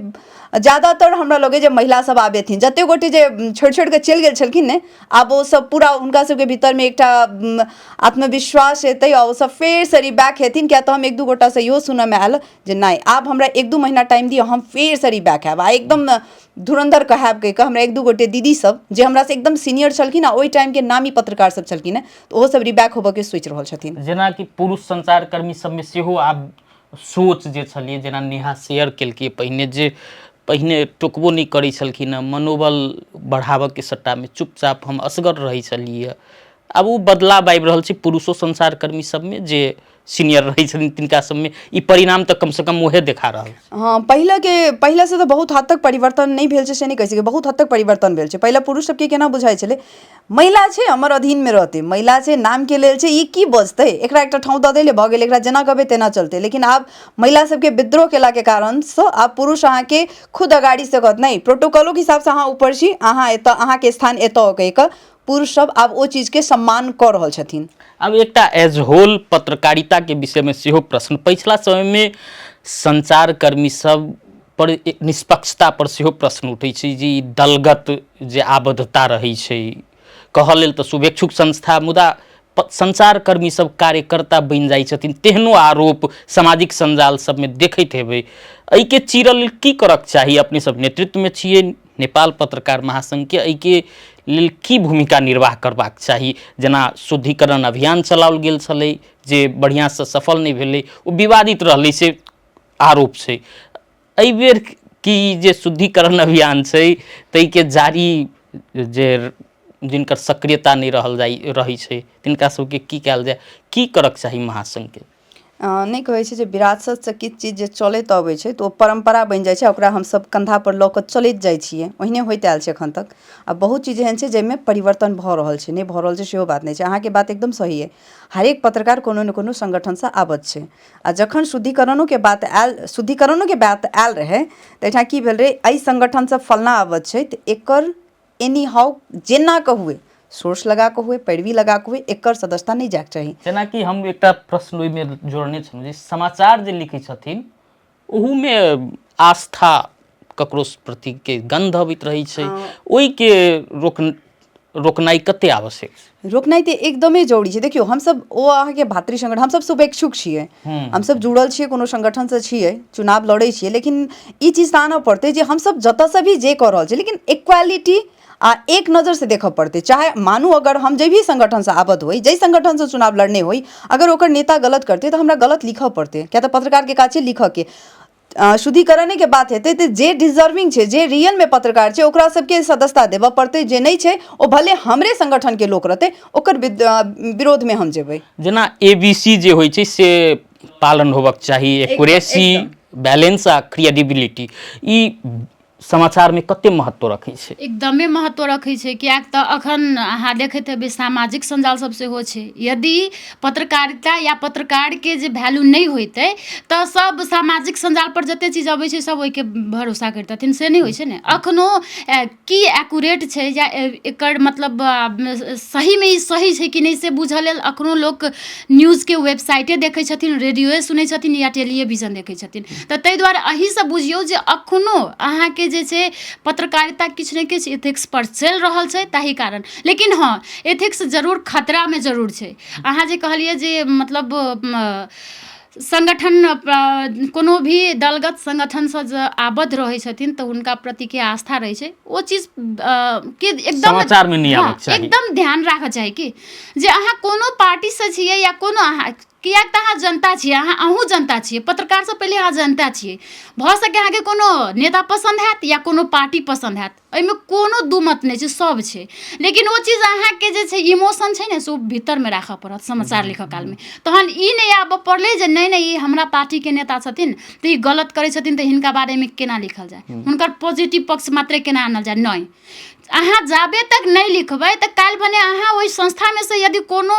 ज़्यादातर हमरा लगैए जे महिला सब आब एथिन, जतेक गोटे जे छोड़ि छोड़ि कऽ चलि गेल छलखिन ने, आब ओ सब पूरा हुनका सबके भीतरमे एकटा आत्मविश्वास एतै आ ओ सब फेरसँ रिबैक हेथिन। किया तऽ हम 1-2 गोटासँ इहो सुनऽमे आयल जे नहि, आब हमरा 1-2 महीना टाइम दिअ, हम फेरसँ रिबैक हैब आ एकदम धुरंधर कहब कहि कऽ हमरा 1-2 गोटे दीदी सब जे हमरासँ एकदम सीनियर छलखिन आ ओहि टाइमके नामी पत्रकार सब छलखिन हँ, तऽ ओहो सब रिबैक होबऽके सोचि रहल छथिन। जेनाकि पुरुष संचारकर्मी सबमे सेहो आब सोच जे छलिए, जेना नेहा शेयर केलकै पहिने, जे पहिने टोकबो नहि करै छलखिन हँ, मनोबल बढ़ाबऽके सट्टामे चुपचाप हम असगर रहै छलिए, आब ओ बदलाव आबि रहल छै पुरुषो संचारकर्मी सबमे जे सीनियर रहै छथिन तिनका सबमे ई परिणाम तऽ कम से कम उहे देखा रहल छै। हाँ, पहिले से तो बहुत हद तक परिवर्तन नहीं भेल छै से नहीं कहि सकै, बहुत हद तक परिवर्तन भेल छै। पहिले पुरुष सबके केना बुझाइ छलै, महिला छै हमर अधीन में रहतै, महिला छै नाम के लेल छै, ई की बजतै, एकरा एकटा ठाउँ दऽ देले भऽ गेल, एकरा जेना कहबै तेना चलतै। लेकिन आब महिला सबके विद्रोह केला के कारण से आब पुरुष अहाँके खुद अगाड़ी से कहत नहीं, प्रोटोकॉलो के हिसाब से अहाँ ऊपर छी, अहाँ एतऽ, अहाँके स्थान एतऽ कहि कऽ पुरुष सब आब ओ चीज के सम्मान कऽ रहल छथिन। अब एकटा एज होल पत्रकारिता के विषय में सेहो प्रश्न, पिछला समय में संचारकर्मी सब पर एक निष्पक्षता पर सेहो प्रश्न उठै छै जे ई दलगत जे आबद्धता रहै छै, कहऽ लेल तऽ शुभेच्छुक संस्था, मुदा संचारकर्मी सब कार्यकर्ता बनि जाइ छथिन, तेहनो आरोप सामाजिक संजाल सब में देखैत हेबै। एहि के चीरऽ लेल की करक चाही? अपने सब नेतृत्व में छियै नेपाल पत्रकार महासंघ के, एहि के लेल की भूमिका निर्वाह करबाक चाही? जेना शुद्धिकरण अभियान चलाओल गेल छलै जे बढ़िया से सफल नहीं भेलै, ओ विवादित रहलै से आरोप छै। एहि बेर की जे शुद्धिकरण अभियान छै ताहि के जारी जे जिनकर सक्रियता नहीं रहै छै तिनका सबके की कयल जाय, की करक चाही महासंघ के? नहीं कहै छै जे विरासत से किछु चीज जे चलैत अबै छै तऽ ओ परम्परा बनि जाइ छै, ओकरा हमसब कंधा पर लऽ कऽ चलैत जाइ छियै, ओहिने होइत आयल छै एखन तक। आ बहुत चीज एहन छै जाहिमे परिवर्तन भऽ रहल छै, नहीं भऽ रहल छै सेहो बात नहीं छै। अहाँके बात एकदम सही है, हरेक पत्रकार कोनो ने कोनो संगठन से आबद्ध छै। आ जखन शुद्धिकरणों के बात आयल रहै तऽ एहिठाम की भेल रहै, एहि संगठन से फलना आबद्ध छै तऽ एकर एनी हाउ जेना के हुए, सोर्स लगा के हुए, पैरवी लगा के हुए, एकर सदस्यता नहीं जायके चाही। जेना कि हम एकटा प्रश्न ओहिमे जोड़ने छलहुँ जे समाचार जे लिखै छथिन ओहूमे आस्था ककरो प्रति के गंध अबैत रहै छै, ओहि के रोकनाइ कते आवश्यक छै? रोकनाइ तऽ एकदमै जरूरी छै। देखियौ हमसब ओ अहाँके भातृ संगठन, हमसब शुभेच्छुक छियै, हमसब जुड़ल छियै कोनो संगठन से छियै, चुनाव लड़ै छियै, लेकिन ई चीज तऽ आनऽ पड़तै जे हमसब जतऽ से भी जे कऽ रहल छियै लेकिन इक्वालिटी आ एक नज़र से देखऽ पड़तै। चाहे मानू अगर हम जे भी संगठन से आबद्ध होई, जै संगठन से चुनाव लड़ने होई, अगर ओकर नेता गलत करतै तऽ हमरा गलत लिखऽ पड़तै, किया तऽ पत्रकार के काज छै लिखऽ के। शुद्धिकरणे के बात हेतै तऽ जे डिजर्विंग छै, जे रियल में पत्रकार छै ओकरा सबके सदस्यता देबऽ पड़तै, जे नहीं छै ओ भले हमरे संगठन के लोक रहतै ओकर विरोध में हम जेबै। जेना ABC जे होइ छै से पालन होबक चाही, एक्यूरेसी, बैलेंस आ क्रेडिबिलिटी, ई समाचार में कते महत्व रखै छै? एकदमे महत्व रखै छै, कियाक तऽ अखन अहाँ देखैत हेबै सामाजिक संजाल सब सेहो छै। यदि पत्रकारिता या पत्रकार के जे वैल्यू नहीं होइतै तऽ सब सामाजिक संजाल पर जते चीज अबै छै सब ओहिके भरोसा करितथिन, से नहीं होइ छै ने। अखनो की एक्यूरेट छै या एकर मतलब सही में ई सही छै कि नहीं से बुझऽ लेल अखनो लोक न्यूज के वेबसाइटे देखै छथिन, रेडियोए सुनै छथिन या टेलीविजन देखै छथिन। तऽ ताहि दुआरे एही से बुझियौ जे अखनो अहाँके जे छै पत्रकारिता किछु ने किछु एथिक्स पर चलि रहल छै, ताहि कारण। लेकिन हाँ, एथिक्स जरूर खतरा में जरूर छै। अहाँ जे कहलिए जे मतलब संगठन कोनो भी दलगत संगठन से जे आबद्ध रहै छथिन तऽ हुनका प्रति के आस्था रहै छै, ओ चीज के एकदम समाचार में नहीं आबक चाही, एकदम ध्यान राखऽ चाही कि जे अहाँ कोनो पार्टी से छियै या कोनो अहाँ, कियाक तऽ अहाँ जनता छियै, अहूँ जनता छियै, पत्रकार से पहिले अहाँ जनता छियै। भऽ सकै अहाँके कोनो नेता पसंद हैत या कोनो पार्टी पसंद हैत, एहिमे कोनो दू मत नहीं छै, सब छै। लेकिन ओ चीज अहाँके जे छै इमोशन छै ने से भीतर में राखऽ पड़त समाचार लिखऽ काल में। तहन ई नहीं आबऽ पड़लै जे नहीं ई हमरा पार्टी के नेता छथिन तऽ ई गलत करै छथिन तऽ हिनका बारे में केना लिखल जाय, हुनकर पॉजिटिव पक्ष मात्रे केना आनल जाय, नहीं। अहाँ जाबे तक नहीं लिखबै तऽ काल्हि भने अहाँ ओहि संस्था में से यदि कोनो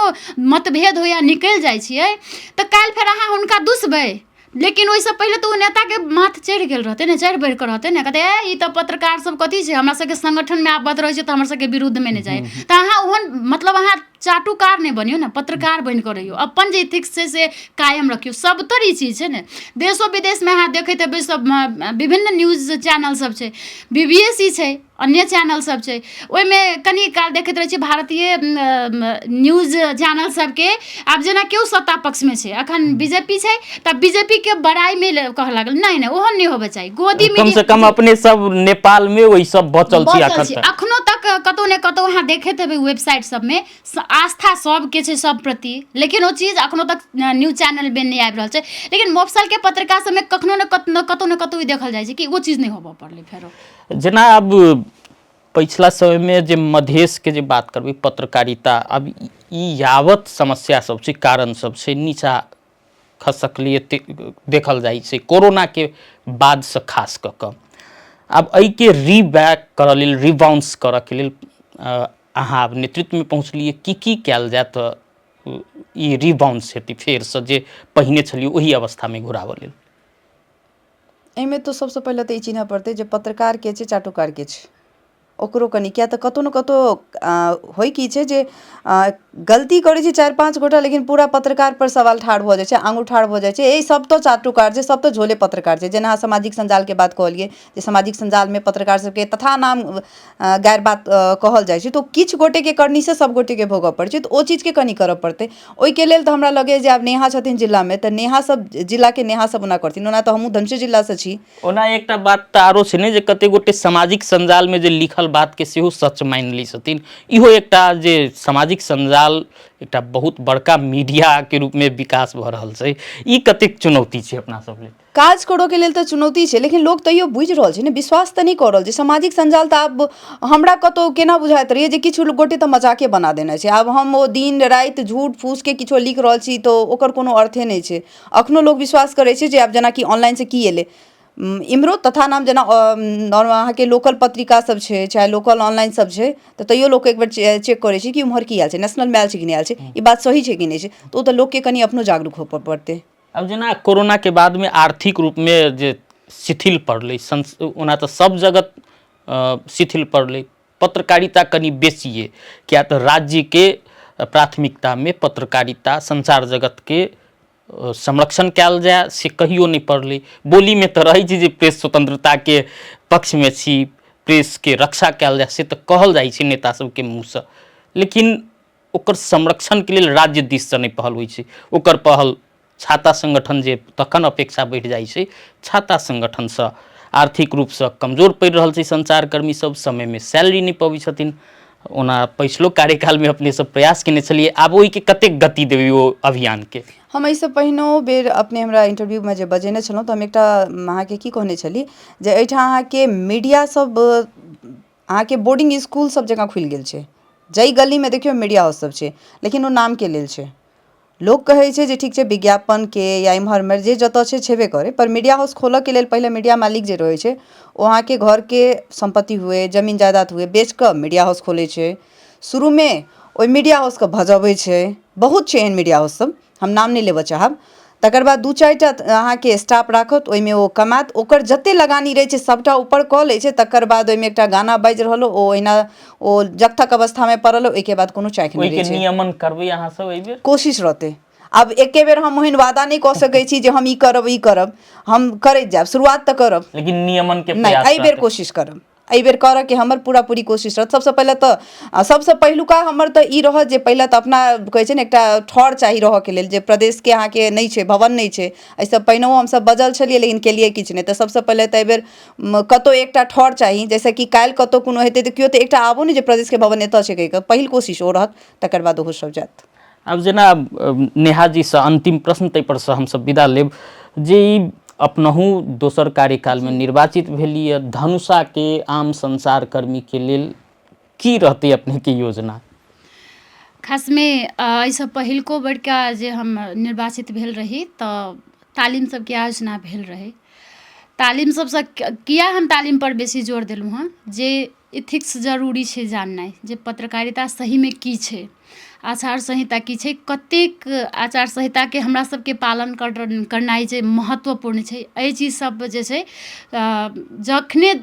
मतभेद हो या निकलि जाइ छियै तऽ काल्हि फेर अहाँ हुनका दुसबै, लेकिन ओहिसँ पहिले तऽ ओ नेता के माथ चढ़ि गेल रहतै ने, चढ़ि बढ़ि कऽ रहतै ने, कहतै ई तऽ पत्रकार सब कथी छै, हमरा सबके संगठन में आबद्ध रहै छै तऽ हमर सबके विरुद्ध में नहीं जाए। तऽ अहाँ ओहन मतलब अहाँ चाटुकार नहीं बनियो ना, पत्रकार बनि कऽ रहियो, अपन जे इथिक्स छै से कायम रखियो। सब तर ई चीज छै ने, देशो विदेश में अहाँ देखैत हेबै सब विभिन्न न्यूज चैनल सब छै, BBC छै, अन्य चैनल सब छै, ओहिमे कनि काल देखैत रहै छी भारतीय न्यूज चैनल सबके आब जेना केओ सत्ता पक्ष में छै, अखन BJP छै तऽ BJP के बड़ाई में कहऽ लागल, नहीं ओहन नहीं होबे चाही। गोदी कम से कम अपने सब नेपाल में वही सब बचल छी अखनो तक कतौ ने कतौ अहाँ देखैत हेबै वेबसाइट सब में आस्था सबके छै सब प्रति, लेकिन ओ चीज अखनो तक न्यूज चैनल में नहीं आबि रहल छै। लेकिन मफसल के पत्रकार सब में कखनो ने कतौ ई देखल जाइ छै कि ओ चीज नहीं होबऽ पड़लै फेरो। जेना अब पिछला समय में जे मधेश के जे बात करबै पत्रकारिता, अब ई यावत समस्या सब छै, कारण सब छै, नीचा खसकलिए देखल जाइ छै कोरोना के बाद से खास कऽ कऽ। आब एहिके रीबैक करऽ लेल, रिबाउंस करऽ के लेल अहाँ नेतृत्व में पहुँचलिए, की कयल जाय तऽ ई रिबाउंस हेतै फेरसँ जे पहिने छलिए ओही अवस्था में घुरावऽ लेल? एहिमे तो सबसँ पहिले तऽ ई चिन्हऽ पड़तै जे पत्रकार के छै, चाटुकार के छै, ओकरो कनि किया तऽ कतौ ने कतौ होइ की छै जे गलती करै छै 4-5 गोटा, लेकिन पूरा पत्रकार पर सवाल ठाढ़ भऽ जाइ छै, आगू ठाढ़ भऽ जाइ छै, ए सब तो चाटुकार छै, सब तो झोले पत्रकार छै। जेना सामाजिक संजाल के बात कहलिए जे सामाजिक संजाल में पत्रकार सबके तथा नाम गैर बात कहल जाइ छै, तो किछु गोटे के करनी से सब गोटे के भोगऽ पड़ै छै, तऽ ओ चीज के कनि करऽ पड़तै। ओहिके लेल तऽ हमरा लगैए जे आब नेहा छथिन जिला में, तऽ नेहा सब जिला के नेहा सब ओना करथिन, ओना तऽ हमहूँ धनसिर जिला से छी। ओना एकटा बात तऽ आरो छै ने जे कते गोटे सामाजिक संजाल में जे लिखल बात के सेहो सच मानि लै छथिन। इहो एकटा जे सामाजिक संजाल एकटा बहुत बड़का मीडिया के रूप में विकास भऽ रहल छै, ई कतेक चुनौती छै अपना सब लेल? काज करऽ के लेल तऽ चुनौती छै, लेकिन लोक तैयो बुझि रहल छै ने, विश्वास तऽ नहि कऽ रहल छै। सामाजिक संजाल तऽ आब हमरा कतौ केना बुझाइत रहैए जे किछु गोटे तऽ मजाके बना देने छै। आब हम ओ दिन राति झूठ फूस के किछो लिख रहल छी तऽ ओकर कोनो अर्थे नहि छै। अखनो लोक विश्वास करै छै जे आब जेनाकि ऑनलाइन से की एलै, इम्हरो तथा नाम जेना अहाँके लोकल पत्रिका सब छै, चाहे लोकल ऑनलाइन सब छै, तऽ तैयो लोक एक बेर चेक करै छै कि उम्हर की आयल छै, नेशनल में आयल छै कि नहीं आयल छै, ई बात सही छै कि नहीं छै, तऽ ओ तऽ लोकके कनि अपनो जागरूक होबऽ पड़तै। अब जेना कोरोना के बाद में आर्थिक रूप में जे शिथिल पड़लै, ओना तऽ सब जगत शिथिल पड़लै, पत्रकारिता कनि बेसिए, किया तऽ राज्य के प्राथमिकता में पत्रकारिता, संचार जगत के संरक्षण कयल जाय से कहियो नहीं पड़लै। बोली में तऽ रहै छै जे प्रेस स्वतंत्रता के पक्ष में छी, प्रेस के रक्षा कयल जाय, से तऽ कहल जाइ छै नेता सबके मुँहसँ, लेकिन ओकर संरक्षण के लेल राज्य दिस से नहीं पहल होइ छै। ओकर पहल छाता संगठन जे तखन अपेक्षा बढ़ि जाइ छै, छाता संगठन से आर्थिक रूप से कमजोर पड़ि रहल छै संचारकर्मी सब, समय में सैलरी नहीं पबै छथिन। ओना पिछलो कार्यकाल में अपने सब प्रयास केने छलिए, आब ओहि के कतेक गति देबै ओ अभियान के? हम एहिसँ पहिनो बेर अपने हमरा इंटरव्यू में जे बजेने छलहुँ तऽ हम एकटा अहाँके की कहने छली जे एहिठाम अहाँके मीडिया सब अहाँके बोर्डिंग स्कूल सब जकाँ खुलि गेल छै। जाहि गली में देखियौ मीडिया हाउस सब छै, लेकिन ओ नाम के लेल छै। लोक कहै छै जे ठीक छै विज्ञापन के या इम्हर में जे जतऽ छै छेबे करे, पर मीडिया हाउस खोलऽ के लेल पहिले मीडिया मालिक जे रहै छै ओ अहाँके घर के संपत्ति हुए, जमीन जायदाद हुए, बेच कऽ मीडिया हाउस खोलै छै। शुरू में ओहि मीडिया हाउस के भजबै छै, बहुत छै एहन मीडिया हाउस सब, हम नाम नहीं लेबऽ चाहब। तकर बाद 2-4 टा अहाँके स्टाफ राखत, ओहिमे ओ कमात, ओकर जते लगानी रहै छै सबटा ऊपर कऽ लै छै। तकर बाद ओहिमे एकटा गाना बाजि रहल ओ ओहिना ओ जकथक अवस्था में पड़ल, ओहिके बाद कोनो चाइक नहीं रहै छै। नियमन करबै अहाँ सब एहि बेर? कोशिश रहतै। आब एके बेर हम ओहन वादा नहीं कऽ सकै छी जे हम ई करब ई करब, हम करैत जायब, शुरुआत तऽ करब, लेकिन नियमन के नहीं प्रयास एहि बेर कोशिश करब, एहि बेर करऽ के हमर पूरा पूरी कोशिश रहत। सबसँ पहिले तऽ सबसँ पहिलुका हमर तऽ ई रहत जे पहिले तऽ अपना कहै छै ने एकटा ठौर चाही रहऽ के लेल, जे प्रदेश के अहाँके नहीं छै, भवन नहीं छै। एहिसँ पहिनहो हमसब बजल छलियै लेकिन केलियै किछु नहीं, तऽ सबसँ पहिले तऽ एहि बेर कतौ एकटा ठौर चाही, जैसे कि काल्हि कतौ कोनो हेतै तऽ केओ तऽ एकटा आबो ने जे प्रदेश के भवन एतऽ छै कहिकऽ, पहिल कोशिश ओ रहत, तकर बाद ओहो सब जायत। अब जेना नेहा जी से अंतिम प्रश्न, तै पर से हमसब विदा लेब जे ई अपनहु दोसर कार्यकाल में निर्वाचित भेलिए, धनुषा के आम संचारकर्मी के लेल की रहतै अपने के योजना? खास में एहिसँ पहिलको बेरका जे हम निर्वाचित भेल रही तऽ तालीम सबके आयोजना भेल रहै। तालीम सबसँ किया हम तालीम पर बेसी जोर देलहुँ हँ, जे इथिक्स जरूरी छै जाननाइ, जे पत्रकारिता सही में की छै, आचार संहिता की छै, कतेक आचार संहिता के हमरा सबके पालन करनाइ जे महत्वपूर्ण छै। एहि चीज सब जे छै जखने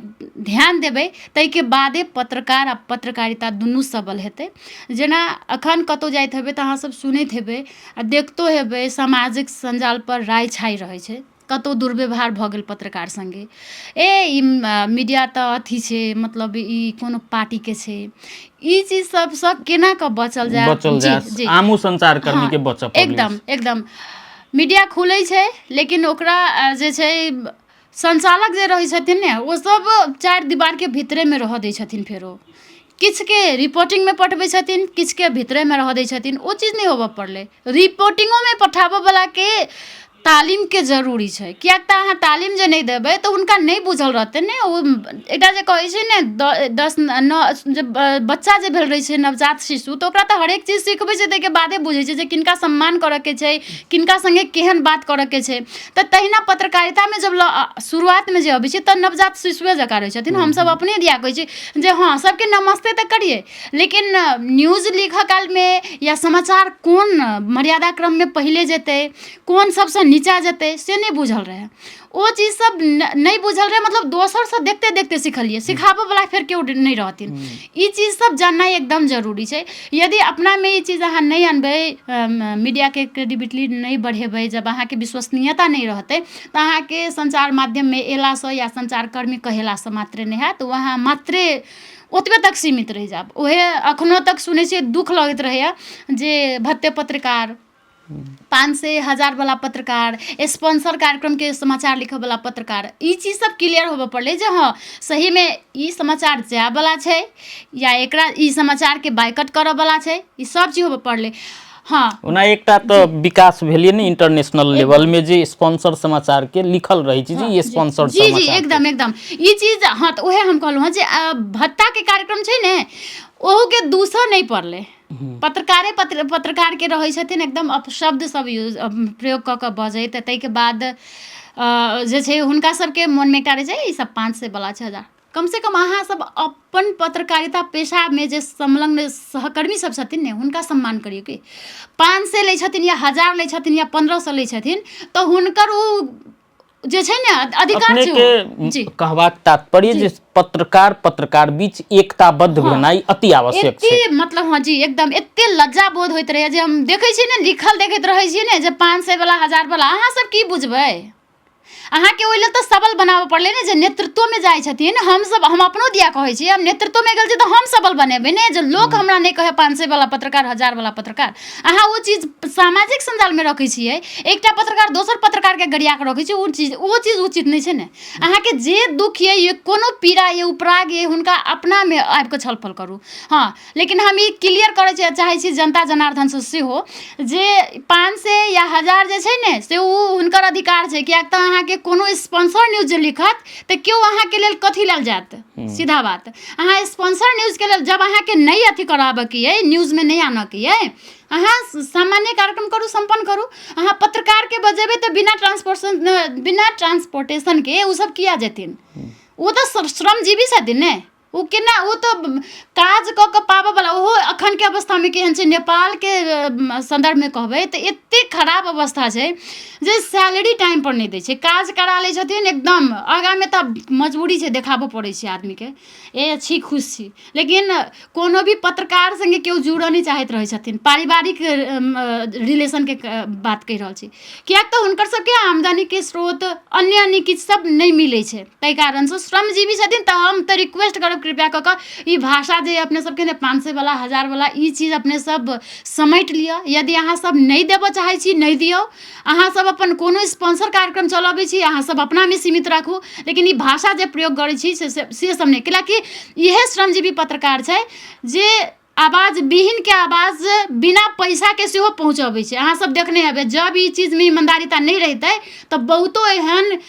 ध्यान देबै ताहिके बादे पत्रकार आ पत्रकारिता दुनू सबल हेतै। जेना अखन कतौ जाइत हेबै तऽ अहाँ सब सुनैत हेबै आ देखतो हेबै सामाजिक संजाल पर राय छाइ रहै छै, कतौ दुर्व्यवहार भऽ गेल पत्रकार संगे, ई मीडिया तऽ अथी छै, मतलब ई कोनो पार्टी के छै। ई चीज सबसँ केना कऽ बचल जाय? जी आमू संचारकर्मी के बचऽ पड़लै। एकदम एकदम मीडिया खुलै छै, लेकिन ओकरा जे छै संचालक जे रहै छथिन ने, ओ सब 4 दीवार के भीतरे में रहऽ दै छथिन। फेरो किछु के रिपोर्टिंग में पठबै छथिन, किछु के भीतरे में रहऽ दै छथिन, ओ चीज नहीं होबऽ पड़लै। रिपोर्टिंगो में पठाबऽ वाला के तालीम के जरूरी छै, कियाक तऽ अहाँ तालीम जे नहीं देबै तऽ हुनका नहीं बुझल रहतै ने। ओ एकटा जे कहै छै ने 10-9 जब बच्चा जे भेल रहै छै नवजात शिशु, तऽ ओकरा तऽ हरेक चीज सिखबै छै, ताहिके बादे बुझै छै जे किनका सम्मान करऽके छै, किनका संगे केहन बात करऽके छै। तऽ तहिना पत्रकारितामे जब शुरुआतमे जे अबै छै तऽ नवजात शिशुए जकाँ रहै छथिन। हमसब अपने दिया कहै छी जे हाँ सबके नमस्ते तऽ करिए, लेकिन न्यूज लिखऽ कालमे या समाचार कोन मर्यादा क्रममे पहिले जेतै, कोन सबसँ नीचा जेतै, से नहीं बुझल रहै। ओ चीज सब नहीं बुझल रहै, मतलब दोसरसँ देखते देखते सिखलिए, सिखाबऽवला फेर केओ नहीं रहथिन। ई चीज सब जाननाइ एकदम जरूरी छै। यदि अपनामे ई चीज अहाँ नहीं अनबै, मीडियाके क्रेडिबिलिटी नहीं बढ़ेबै, जब अहाँके विश्वसनीयता नहीं रहतै, तऽ अहाँके संचार माध्यममे अयलासँ या संचारकर्मी कहेलासँ मात्रे नहीं हैत, वहाँ मात्रे ओतबे तक सीमित रहि जायब। ओहे अखनो तक सुनै छियै, दुख लगैत रहैया जे भत्ते पत्रकार, 500-1000 वाला पत्रकार, स्पॉन्सर कार्यक्रम के समाचार लिखऽ वाला पत्रकार, ई चीज सब क्लियर होबऽ पड़लै जे हाँ सही में ई समाचार जाय वाला छै या एकरा ई समाचार के बाइकआउट करऽ वाला छै, ई सब चीज होबऽ पड़लै। हाँ ओना एकटा तऽ विकास भेलिए ने इंटरनेशनल लेवल में, जे स्पॉन्सर समाचार के लिखल रही छै, ये स्पॉन्सर जी जी समाचार एकदम एकदम ई चीज। हाँ तऽ उहे हम कहलहुँ हँ जे भत्ता के कार्यक्रम छै ने, ओहू के दूसर नहीं पड़लै। पत्रकार के रहै छथिन एकदम अपशब्द सब यूज प्रयोग कऽ कऽ बजैत, ताहिके बाद जे छै हुनका सबके मोनमे एकटा रहै छै ई सब 500 वाला छै, 1000। कमसँ कम अहाँ सब अपन पत्रकारिता पेशामे जे संलग्न सहकर्मी सब छथिन ने, हुनका सम्मान करियौ। कि 500 लै छथिन या 1000 लै छथिन या 1500 लै छथिन, तऽ हुनकर ओ जे छै ने अधिकार अपने छै। के कहबाक तात्पर्य जे पत्रकार बीच एकताबद्ध भेनाइ अति आवश्यक छै। मतलब हाँ जी एकदम एते लज्जा बोध होइत रहैया जे हम देखै छियै ने, लिखल देखैत रहै छियै ने जे 500 वाला 1000 वाला, अहाँ सब की बुझबै? अहाँके ओहि लेल तऽ सबल बनाबऽ पड़लै ने, जे नेतृत्वमे जाइ छथिन। हम अपनो दिया कहै छी, हम नेतृत्वमे गेल छी तऽ हम सबल बनेबै ने, जे लोक हमरा नहि कहे 500 वाला पत्रकार, 1000 वाला पत्रकार। अहाँ ओ चीज सामाजिक संजालमे रखै छियै, एकटा पत्रकार दोसर पत्रकारके गरिया कऽ रखै छै, ओ चीज उचित नहीं छै ने। अहाँके जे दुख ये कोनो पीड़ा ये, उपराग ये, हुनका अपनामे आबि कऽ छलफल करू। हाँ लेकिन हम ई क्लियर करऽ चाहै छी जनता जनार्दनसँ सेहो, जे 500 या 1000 जे छै ने से ओ हुनकर अधिकार छै। कियाक तऽ अहाँके कोनो स्पॉन्सर न्यूज जे लिखत तऽ केओ अहाँके लेल कथी लेल जायत? सीधा बात, अहाँ स्पॉन्सर न्यूजके लेल जब अहाँके नहीं अथी कराबऽके अइ, न्यूजमे नहीं आनऽके अइ, अहाँ सामान्य कार्यक्रम करू, संपन्न करू। अहाँ पत्रकारके बजेबै तऽ बिना ट्रांसपोर्टेशनके ओ सब किया जेथिन? वो तो श्रमजीवी छथिन ने, वो केना, वो तो काज कऽ कऽ पाबऽ वाला। ओहो अखन के अवस्था में केहन छै, नेपाल के संदर्भ में कहबै तऽ एते खराब अवस्था छै जे सैलरी टाइम पर नहीं दै छै, काज करा लै छथिन एकदम आगाँ में, तऽ मजबूरी छै, देखाबऽ पड़ै छै आदमी के ए छी खुश छी। लेकिन कोनो भी पत्रकार संगे केओ जुड़ऽ नहीं चाहैत रहै छथिन, पारिवारिक रिलेशन के बात कहि रहल छी। कियाक तऽ हुनकर सबके आमदनी के स्रोत अन्य किछु सब नहीं मिलै छै, ताहि कारणसँ श्रमजीवी छथिन। तऽ हम तऽ रिक्वेस्ट करब कृपया कऽ कऽ ई भाषा जे अपने सबके ने 500 वाला 1000 वाला ई चीज अपने सब समेट लिअ। यदि अहाँ सब नहीं देबऽ चाहै छी, नहीं दियौ। अहाँ सब अपन कोनो स्पॉन्सर कार्यक्रम चलबै छी, अहाँ सब अपनामे सीमित राखू, लेकिन ई भाषा जे प्रयोग करै छी से सब नहीं। कैलाकि इहे श्रमजीवी पत्रकार छै जे आवाज विहीन के आवाज बिना पैसा के सेहो पहुँचबै छै। अहाँ सब देखने हेबै, जब ई चीजमे ईमानदारिता नहीं रहितै तऽ बहुतो एहन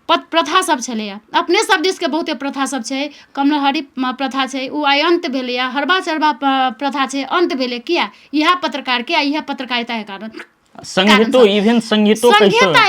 प्रथा सब छलैया। अपने सब दिसके बहुते प्रथा सब छै, कमलहरी प्रथा छै, ओ आइ अंत भेलैया। हरबा चरबा प्रथा छै, अंत भेलै। किया? इएह पत्रकार के, इएह पत्रकारिता के कारण। संघीयता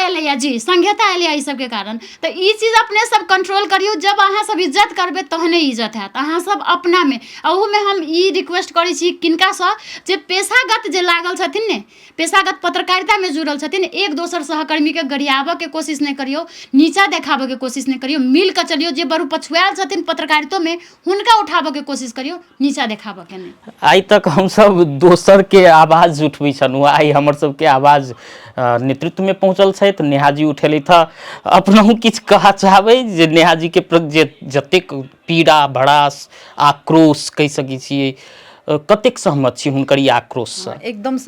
एलैया जी, संघीयता एलैया ई सबके कारण। तऽ ई चीज अपने सब कंट्रोल करियौ। जब अहाँ सब इज्जत करबै तहने इज्जत हैत। अहाँ सब अपनामे, अहूमे हम ई रिक्वेस्ट करै छी किनकासँ, जे पेशागत जे लागल छथिन ने, पेशागत पत्रकारितामे जुड़ल छथिन, एक दोसर सहकर्मीके गरियाबऽके कोशिश नहीं करियौ, नीचा देखाबऽके कोशिश नहीं करियौ। मिल कऽ चलियौ। जे बड़ू पछुआएल छथिन पत्रकारितोमे, हुनका उठाबऽके कोशिश करियौ, नीचा देखाबऽके नहीं। आइ तक हमसब दोसर के आवाज उठबै छलहुँ, आइ हमर सबके आवाज नेतृत्व में पहुँचल छथि। नेहा जी उठेलथि हँ। अपनहु किछु कहऽ चाहबै जे नेहा जी के जतेक पीड़ा भड़ास आक्रोश कहि सकै छियै, कतेक सहमत छी हुनकर ई आक्रोशसँ? एकदम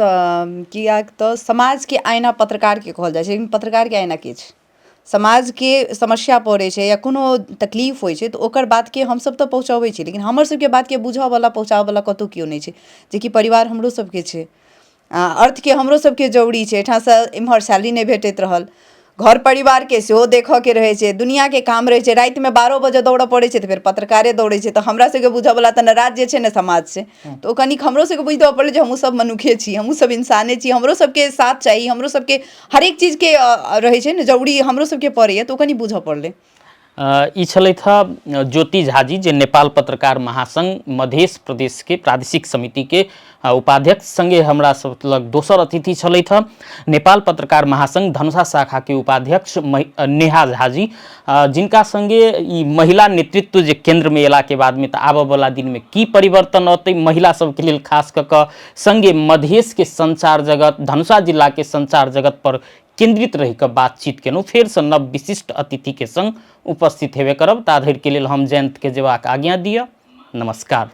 कियाक तऽ समाज के आईना पत्रकार के कहल जाइ छै, लेकिन पत्रकार के आईना के छै? समाज के समस्या पड़ै छै या कोनो तकलीफ होइ छै तऽ ओकर बातके हमसब तऽ पहुँचबै छी, लेकिन हमर सबके बातके बुझऽवला पहुँचाबऽवला कतहु केओ नहीं छै, जेकि परिवार हमरो सबके छै। अर्थ के हमरो सबके जरूरी छै। एहिठामसँ इम्हर सैलरी नहि भेटैत रहल, घर परिवारके सेहो देखऽके रहै छै, दुनियाके काम रहै छै, रातिमे 12 बजे दौड़ऽ पड़ै छै तऽ फेर पत्रकारे दौड़ै छै। तऽ हमरा सबके बुझऽवला तऽ ने राज्य छै ने समाज छै, तऽ ओ कनिक हमरो सबके बुझि देबऽ पड़लै जे हमहूँ सब मनुखे छी, हमहूँ सब इंसाने छी, हमरो सबके साथ चाही, हमरो सबके हरेक चीजके रहै छै ने जरूरी हमरो सबके पड़ैए, तऽ ओ कनि बुझऽ पड़लै। ई छलथि हँ ज्योति झा जी, जे नेपाल पत्रकार महासंघ मध्य प्रदेश के प्रादेशिक समिति के उपाध्यक्ष। संगे हमरा सब लग दोसर अतिथि छलथि हँ नेपाल पत्रकार महासंघ धनुषा शाखा के उपाध्यक्ष नेहा झा जी, जिनका संगे ई महिला नेतृत्व जे केंद्र में एला के बाद में तो आबऽ वाला दिन में की परिवर्तन अतै महिला सबके लेल, खास कऽ कऽ संगे मधेश के संचार जगत, धनुषा जिला के संचार जगत पर केंद्रित रहि कऽ बातचीत केलहुँ। फेरसँ नव विशिष्ट अतिथि के संग उपस्थित हेबे करब। ता धरि के लेल हम जयंत के जेबाक आज्ञा दिअ। नमस्कार।